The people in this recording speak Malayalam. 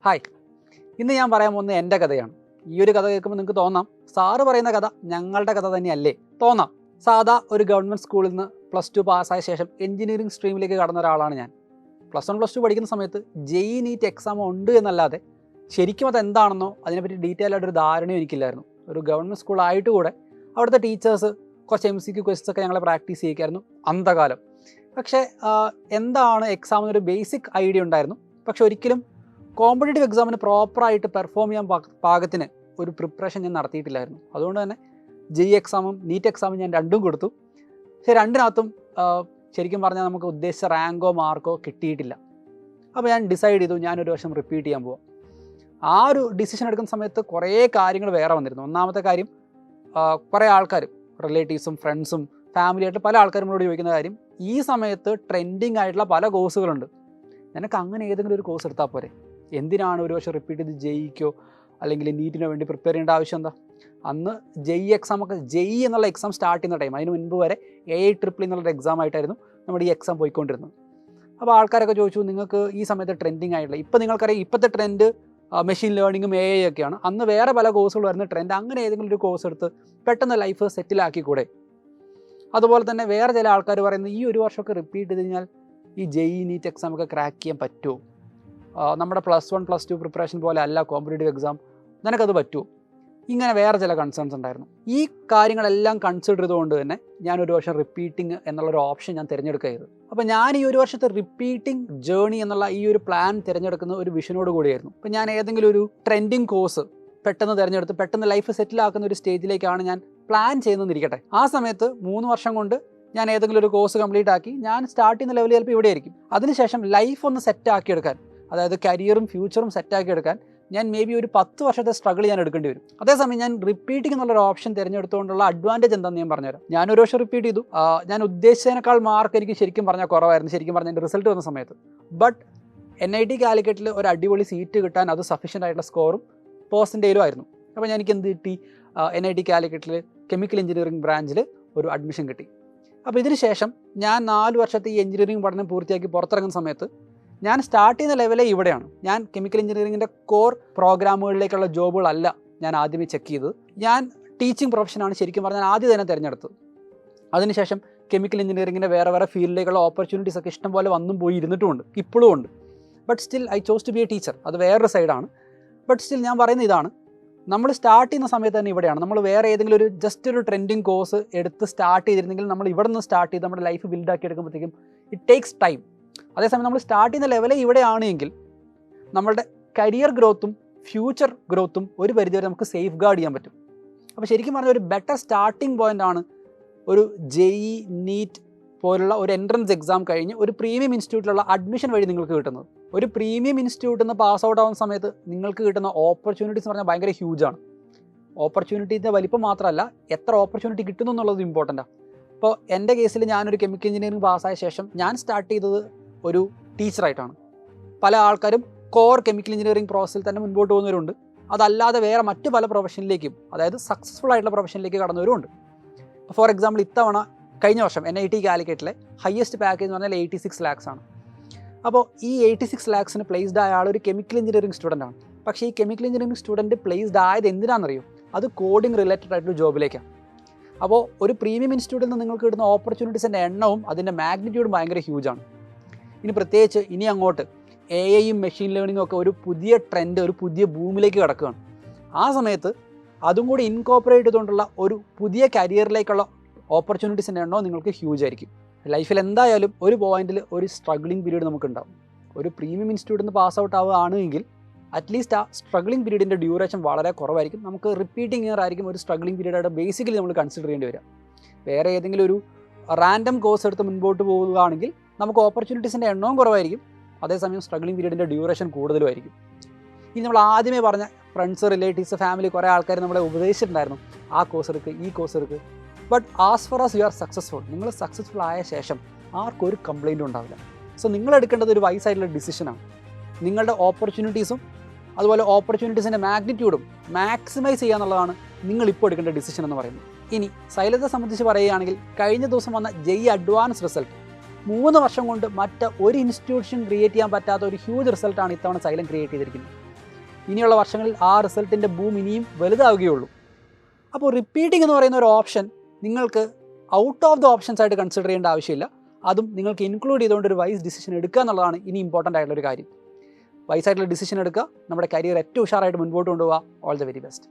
ഹായ്, ഇന്ന് ഞാൻ പറയാൻ പോകുന്നത് എൻ്റെ കഥയാണ്. ഈ ഒരു കഥ കേൾക്കുമ്പോൾ നിങ്ങൾക്ക് തോന്നാം, സാറ് പറയുന്ന കഥ ഞങ്ങളുടെ കഥ തന്നെയല്ലേ തോന്നാം. സാധാ ഒരു ഗവൺമെൻറ് സ്കൂളിൽ നിന്ന് +2 പാസ്സായ ശേഷം എഞ്ചിനീയറിംഗ് സ്ട്രീമിലേക്ക് കടന്ന ഒരാളാണ് ഞാൻ. +1 +2 പഠിക്കുന്ന സമയത്ത് JEE നീറ്റ് എക്സാം ഉണ്ട് എന്നല്ലാതെ ശരിക്കും അതെന്താണെന്നോ അതിനെപ്പറ്റി ഡീറ്റെയിൽ ആയിട്ടൊരു ധാരണയും എനിക്കില്ലായിരുന്നു. ഒരു ഗവൺമെൻറ് സ്കൂളായിട്ട് കൂടെ അവിടുത്തെ ടീച്ചേഴ്സ് കുറച്ച് MCQ ക്വസ്റ്റ്സ് ഒക്കെ ഞങ്ങളെ പ്രാക്ടീസ് ചെയ്യിക്കായിരുന്നു അന്തകാലം. പക്ഷേ എന്താണ് എക്സാം എന്നൊരു ബേസിക് ഐഡിയ ഉണ്ടായിരുന്നു. പക്ഷെ ഒരിക്കലും കോമ്പറ്റേറ്റീവ് എക്സാമിന് പ്രോപ്പറായിട്ട് പെർഫോം ചെയ്യാൻ പാകത്തിന് ഒരു പ്രിപ്പറേഷൻ ഞാൻ നടത്തിയിട്ടില്ലായിരുന്നു. അതുകൊണ്ട് തന്നെ JEE എക്സാമും നീറ്റ് എക്സാമും ഞാൻ രണ്ടും കൊടുത്തു. പക്ഷേ രണ്ടിനകത്തും ശരിക്കും പറഞ്ഞാൽ നമുക്ക് ഉദ്ദേശിച്ച റാങ്കോ മാർക്കോ കിട്ടിയിട്ടില്ല. അപ്പോൾ ഞാൻ ഡിസൈഡ് ചെയ്തു ഞാനൊരു വർഷം റിപ്പീറ്റ് ചെയ്യാൻ പോവാം. ആ ഒരു ഡിസിഷൻ എടുക്കുന്ന സമയത്ത് കുറേ കാര്യങ്ങൾ വേറെ വന്നിരുന്നു. ഒന്നാമത്തെ കാര്യം, കുറേ ആൾക്കാർ റിലേറ്റീവ്സും ഫ്രണ്ട്സും ഫാമിലിയായിട്ട് പല ആൾക്കാരും നമ്മളോട് ചോദിക്കുന്ന കാര്യം, ഈ സമയത്ത് ട്രെൻഡിങ് ആയിട്ടുള്ള പല കോഴ്സുകളുണ്ട്, നിനക്ക് അങ്ങനെ ഏതെങ്കിലും ഒരു കോഴ്സ് എടുത്താൽ പോരെ, എന്തിനാണ് ഒരു വർഷം റിപ്പീറ്റ് ചെയ്ത് JEEക്കോ അല്ലെങ്കിൽ നീറ്റിനോ വേണ്ടി പ്രിപ്പയർ ചെയ്യേണ്ട ആവശ്യം എന്താ? അന്ന് JEE എക്സാമൊക്കെ JEE എന്നുള്ള എക്സാം സ്റ്റാർട്ട് ചെയ്യുന്ന ടൈം, അതിന് മുൻപ് വരെ AIEEE എന്നുള്ളൊരു എക്സാം ആയിട്ടായിരുന്നു നമ്മുടെ ഈ എക്സാം പോയിക്കൊണ്ടിരുന്നത്. അപ്പോൾ ആൾക്കാരൊക്കെ ചോദിച്ചു, നിങ്ങൾക്ക് ഈ സമയത്ത് ട്രെൻഡിങ് ആയിട്ടുള്ള, ഇപ്പോൾ നിങ്ങൾക്കറിയാം ഇപ്പോഴത്തെ ട്രെൻഡ് മെഷീൻ ലേണിങ്ങും AI ഒക്കെയാണ്. അന്ന് വേറെ പല കോഴ്സുകൾ വരുന്ന ട്രെൻഡ്, അങ്ങനെ ഏതെങ്കിലും ഒരു കോഴ്സ് എടുത്ത് പെട്ടെന്ന് ലൈഫ് സെറ്റിലാക്കിക്കൂടെ? അതുപോലെ തന്നെ വേറെ ചില ആൾക്കാർ പറയുന്നത്, ഈ ഒരു വർഷമൊക്കെ റിപ്പീറ്റ് ചെയ്ത് കഴിഞ്ഞാൽ ഈ JEE നീറ്റ് എക്സാമൊക്കെ ക്രാക്ക് ചെയ്യാൻ പറ്റുമോ? നമ്മുടെ +1 +2 പ്രിപ്പറേഷൻ പോലെ അല്ല കോമ്പറ്റേറ്റീവ് എക്സാം, നിനക്കത് പറ്റുമോ? ഇങ്ങനെ വേറെ ചില കൺസേൺസ് ഉണ്ടായിരുന്നു. ഈ കാര്യങ്ങളെല്ലാം കൺസിഡർ ചെയ്തുകൊണ്ട് തന്നെ ഞാനൊരു വർഷം റിപ്പീറ്റിംഗ് എന്നുള്ളൊരു ഓപ്ഷൻ ഞാൻ തിരഞ്ഞെടുക്കുകയായിരുന്നു. അപ്പോൾ ഞാൻ ഈ ഒരു വർഷത്തെ റിപ്പീറ്റിംഗ് ജേർണി എന്നുള്ള ഈ ഒരു പ്ലാൻ തിരഞ്ഞെടുക്കുന്ന ഒരു വിഷനോട് കൂടിയായിരുന്നു. അപ്പോൾ ഞാൻ ഏതെങ്കിലും ഒരു ട്രെൻഡിങ് കോഴ്സ് പെട്ടെന്ന് തിരഞ്ഞെടുത്ത് പെട്ടെന്ന് ലൈഫ് സെറ്റിലാക്കുന്ന ഒരു സ്റ്റേജിലേക്കാണ് ഞാൻ പ്ലാൻ ചെയ്യുന്നതെന്നിരിക്കട്ടെ. ആ സമയത്ത് 3 വർഷം കൊണ്ട് ഞാൻ ഏതെങ്കിലും ഒരു കോഴ്സ് കംപ്ലീറ്റ് ആക്കി ഞാൻ സ്റ്റാർട്ട് ചെയ്യുന്ന ലെവൽ ചിലപ്പോൾ ഇവിടെ ആയിരിക്കും. അതിനുശേഷം ലൈഫ് ഒന്ന് സെറ്റാക്കിയെടുക്കാൻ, അതായത് കരിയറും ഫ്യൂച്ചറും സെറ്റാക്കിയെടുക്കാൻ ഞാൻ മേ ബി ഒരു 10 വർഷത്തെ സ്ട്രഗിൾ ഞാൻ എടുക്കേണ്ടി വരും. അതേസമയം ഞാൻ റിപ്പീറ്റിംഗ് എന്നുള്ളൊരു ഓപ്ഷൻ തിരഞ്ഞെടുത്തുകൊണ്ടുള്ള അഡ്വാൻറ്റേജ് എന്താണെന്ന് ഞാൻ പറഞ്ഞുതരാം. ഞാനൊരു വർഷം റിപ്പീറ്റ് ചെയ്തു. ഞാൻ ഉദ്ദേശിച്ചതിനേക്കാൾ മാർക്ക് എനിക്ക് ശരിക്കും പറഞ്ഞാൽ കുറവായിരുന്നു, ശരിക്കും പറഞ്ഞാൽ എൻ്റെ റിസൾട്ട് വന്ന സമയത്ത്. ബട്ട് NIT കാലിക്കറ്റിൽ ഒരു അടിപൊളി സീറ്റ് കിട്ടാൻ അത് സഫീഷ്യൻ്റ് ആയിട്ടുള്ള സ്കോറും പെർസെൻറ്റേജും ആയിരുന്നു. അപ്പോൾ എനിക്ക് എന്ത് കിട്ടി? NIT കാലിക്കറ്റിൽ കെമിക്കൽ എഞ്ചിനീയറിംഗ് ബ്രാഞ്ചിൽ ഒരു അഡ്മിഷൻ കിട്ടി. അപ്പോൾ ഇതിന് ശേഷം ഞാൻ 4 വർഷത്തെ ഈ എഞ്ചിനീയറിംഗ് പഠനം പൂർത്തിയാക്കി പുറത്തിറങ്ങുന്ന സമയത്ത് ഞാൻ സ്റ്റാർട്ട് ചെയ്യുന്ന ലെവലേ ഇവിടെയാണ്. ഞാൻ കെമിക്കൽ എഞ്ചിനീയറിംഗിൻ്റെ കോർ പ്രോഗ്രാമുകളിലേക്കുള്ള ജോബുകളല്ല ഞാൻ ആദ്യമേ ചെക്ക് ചെയ്തത്. ഞാൻ ടീച്ചിങ് പ്രൊഫഷനാണ് ശരിക്കും പറഞ്ഞാൽ ആദ്യം തന്നെ തിരഞ്ഞെടുത്തത്. അതിനുശേഷം കെമിക്കൽ എഞ്ചിനീയറിംഗിൻ്റെ വേറെ ഫീൽഡിലേക്കുള്ള ഓപ്പർച്യൂണിറ്റീസ് ഒക്കെ ഇഷ്ടം പോലെ വന്നും പോയി ഇരുന്നിട്ടുമുണ്ട്, ഇപ്പോഴും ഉണ്ട്. But still I chose to be a teacher, അത് വേറൊരു സൈഡാണ്. ബട്ട് സ്റ്റിൽ ഞാൻ പറയുന്ന ഇതാണ്, നമ്മൾ സ്റ്റാർട്ട് ചെയ്യുന്ന സമയത്ത് തന്നെ ഇവിടെയാണ്. നമ്മൾ വേറെ ഏതെങ്കിലും ഒരു ജസ്റ്റ് ഒരു ട്രെൻഡിങ് കോഴ്സ് എടുത്ത് സ്റ്റാർട്ട് ചെയ്തിരുന്നെങ്കിൽ നമ്മൾ ഇവിടെ നിന്ന് സ്റ്റാർട്ട് ചെയ്ത് നമ്മുടെ ലൈഫ് ബിൽഡാക്കി എടുക്കുമ്പോഴത്തേക്കും ഇറ്റ് ടേക്സ് ടൈം. അതേസമയം നമ്മൾ സ്റ്റാർട്ട് ചെയ്യുന്ന ലെവലേ ഇവിടെയാണ് എങ്കിൽ നമ്മളുടെ കരിയർ ഗ്രോത്തും ഫ്യൂച്ചർ ഗ്രോത്തും ഒരു പരിധിവരെ നമുക്ക് സേഫ് ഗാർഡ് ചെയ്യാൻ പറ്റും. അപ്പോൾ ശരിക്കും പറഞ്ഞാൽ ഒരു ബെറ്റർ സ്റ്റാർട്ടിംഗ് പോയിൻ്റ് ആണ് ഒരു JEE നീറ്റ് പോലുള്ള ഒരു എൻട്രൻസ് എക്സാം കഴിഞ്ഞ് ഒരു പ്രീമിയം ഇൻസ്റ്റിറ്റ്യൂട്ടിലുള്ള അഡ്മിഷൻ വഴി നിങ്ങൾക്ക് കിട്ടുന്നത്. ഒരു പ്രീമിയം ഇൻസ്റ്റിറ്റ്യൂട്ടിൽ നിന്ന് പാസ് ഔട്ട് ആവുന്ന സമയത്ത് നിങ്ങൾക്ക് കിട്ടുന്ന ഓപ്പർച്യൂണിറ്റീസ് എന്ന് പറഞ്ഞാൽ ഭയങ്കര ഹ്യൂജാണ്. ഓപ്പർച്യൂണിറ്റീൻ്റെ വലിപ്പം മാത്രമല്ല, എത്ര ഓപ്പർച്യൂണിറ്റി കിട്ടുന്നു എന്നുള്ളത് ഇമ്പോർട്ടൻ്റാണ്. ഇപ്പോൾ എൻ്റെ കേസിൽ ഞാനൊരു കെമിക്കൽ എഞ്ചിനീയറിംഗ് പാസ്സായ ശേഷം ഞാൻ സ്റ്റാർട്ട് ചെയ്തത് ഒരു ടീച്ചറായിട്ടാണ്. പല ആൾക്കാരും കോർ കെമിക്കൽ എഞ്ചിനീയറിംഗ് പ്രോസസ്സിൽ തന്നെ മുൻപോട്ട് പോകുന്നവരുണ്ട്. അതല്ലാതെ വേറെ മറ്റ് പല പ്രൊഫഷനിലേക്കും, അതായത് സക്സസ്ഫുൾ ആയിട്ടുള്ള പ്രൊഫഷനിലേക്ക് കടന്നവരുമുണ്ട്. ഫോർ എക്സാമ്പിൾ, ഇത്തവണ കഴിഞ്ഞ വർഷം NIT കാലിക്കറ്റിലെ ഹയസ്റ്റ് പാക്കേജ് എന്ന് പറഞ്ഞാൽ 86 lakhs ആണ്. അപ്പോൾ ഈ 86 lakhsന് പ്ലേസ്ഡ് ആയ ആൾ ഒരു കെമിക്കൽ എഞ്ചിനീയറിംഗ് സ്റ്റുഡൻ്റ് ആണ്. പക്ഷേ ഈ കെമിക്കൽ എഞ്ചിനീയറിംഗ് സ്റ്റുഡൻറ്റ് പ്ലേസ്ഡ് ആയത് എന്തിനാണെന്നറിയോ? അത് കോഡിംഗ് റിലേറ്റഡ് ആയിട്ടൊരു ജോബിലേക്കാണ്. അപ്പോൾ ഒരു പ്രീമിയം ഇൻസ്റ്റിറ്റ്യൂട്ടിൽ നിന്ന് നിങ്ങൾക്ക് കിട്ടുന്ന ഓപ്പർച്യൂണിറ്റീസിൻ്റെ എണ്ണവും അതിൻ്റെ മാഗ്നിറ്റ്യൂഡും ഭയങ്കര ഹ്യൂജാണ്. ഇനി പ്രത്യേകിച്ച് ഇനി അങ്ങോട്ട് AIയും മെഷീൻ ലേണിങ്ങും ഒക്കെ ഒരു പുതിയ ട്രെൻഡ്, ഒരു പുതിയ ഭൂമിയിലേക്ക് കിടക്കുകയാണ്. ആ സമയത്ത് അതും കൂടി ഇൻകോപ്പറേറ്റ് ചെയ്തുകൊണ്ടുള്ള ഒരു പുതിയ കരിയറിലേക്കുള്ള ഓപ്പർച്യൂണിറ്റീസിൻ്റെ എണ്ണവും നിങ്ങൾക്ക് ഹ്യൂജ് ആയിരിക്കും. ലൈഫിൽ എന്തായാലും ഒരു പോയിന്റിൽ ഒരു സ്ട്രഗ്ലിംഗ് പീരീഡ് നമുക്കുണ്ടാവും. ഒരു പ്രീമിയം ഇൻസ്റ്റിറ്റ്യൂട്ടിൽ നിന്ന് പാസ് ഔട്ട് ആവുകയാണെങ്കിൽ അറ്റ്ലീസ്റ്റ് ആ സ്ട്രഗ്ലിംഗ് പീരീഡിൻ്റെ ഡ്യൂറേഷൻ വളരെ കുറവായിരിക്കും. നമുക്ക് റിപ്പീറ്റിംഗ് ഇയർ ആയിരിക്കും ഒരു സ്ട്രഗ്ലിംഗ് പീരീഡായിട്ട് ബേസിക്കലി നമ്മൾ കൺസിഡർ ചെയ്യേണ്ടി വരിക. വേറെ ഏതെങ്കിലും ഒരു റാൻഡം കോഴ്സ് എടുത്ത് മുൻപോട്ട് പോവുകയാണെങ്കിൽ നമുക്ക് ഓപ്പർച്യൂണിറ്റീസിൻ്റെ എണ്ണവും കുറവായിരിക്കും, അതേസമയം സ്ട്രഗ്ലിംഗ് പീരീഡിൻ്റെ ഡ്യൂറേഷൻ കൂടുതലുമായിരിക്കും. ഇനി നമ്മൾ ആദ്യമേ പറഞ്ഞ ഫ്രണ്ട്സ്, റിലേറ്റീവ്സ്, ഫാമിലി കുറേ ആൾക്കാർ നമ്മളെ ഉപദേശിച്ചിട്ടുണ്ടായിരുന്നു, ആ കോഴ്സ് എടുക്കുക, ഈ കോഴ്സ് എടുക്കുക. But as far as you are successful, നിങ്ങൾ സക്സസ്ഫുൾ ആയ ശേഷം ആർക്കും ഒരു കംപ്ലയിൻറ്റും ഉണ്ടാവില്ല. സോ നിങ്ങൾ എടുക്കേണ്ടത് ഒരു വൈസായിട്ടുള്ള ഡിസിഷനാണ്. നിങ്ങളുടെ ഓപ്പർച്യൂണിറ്റീസും അതുപോലെ ഓപ്പർച്യൂണിറ്റീസിൻ്റെ മാഗ്നിറ്റ്യൂഡും മാക്സിമൈസ് ചെയ്യുക എന്നുള്ളതാണ് നിങ്ങളിപ്പോൾ എടുക്കേണ്ട ഡിസിഷൻ എന്ന് പറയുന്നത്. ഇനി സൈലത്തെ സംബന്ധിച്ച് പറയുകയാണെങ്കിൽ കഴിഞ്ഞ ദിവസം വന്ന JEE അഡ്വാൻസ് റിസൾട്ട് 3 വർഷം കൊണ്ട് ഒരു ഇൻസ്റ്റിറ്റ്യൂഷൻ ക്രിയേറ്റ് ചെയ്യാൻ പറ്റാത്ത ഒരു ഹ്യൂജ് റിസൾട്ടാണ് ഇത്തവണ സൈലം ക്രിയേറ്റ് ചെയ്തിരിക്കുന്നത്. ഇനിയുള്ള വർഷങ്ങളിൽ ആ റിസൾട്ടിൻ്റെ ബൂം ഇനിയും വലുതാവുകയുള്ളൂ. അപ്പോൾ റിപ്പീറ്റിംഗ് എന്ന് പറയുന്ന ഒരു ഓപ്ഷൻ നിങ്ങൾക്ക് ഔട്ട് ഓഫ് ദ ഓപ്ഷൻസ് ആയിട്ട് കൺസിഡർ ചെയ്യേണ്ട ആവശ്യമില്ല. അതും നിങ്ങൾക്ക് ഇൻക്ലൂഡ് ചെയ്തുകൊണ്ട് ഒരു വൈസ് ഡിസിഷൻ എടുക്കുക എന്നുള്ളതാണ് ഇനി ഇമ്പോർട്ടൻ്റ് ആയിട്ടുള്ളൊരു കാര്യം. വൈസായിട്ടുള്ള ഡിസിഷൻ എടുക്കുക, നമ്മുടെ കരിയർ ഏറ്റവും ഉഷാറായിട്ട് മുൻപോട്ട് കൊണ്ടുപോകുക. All the very best.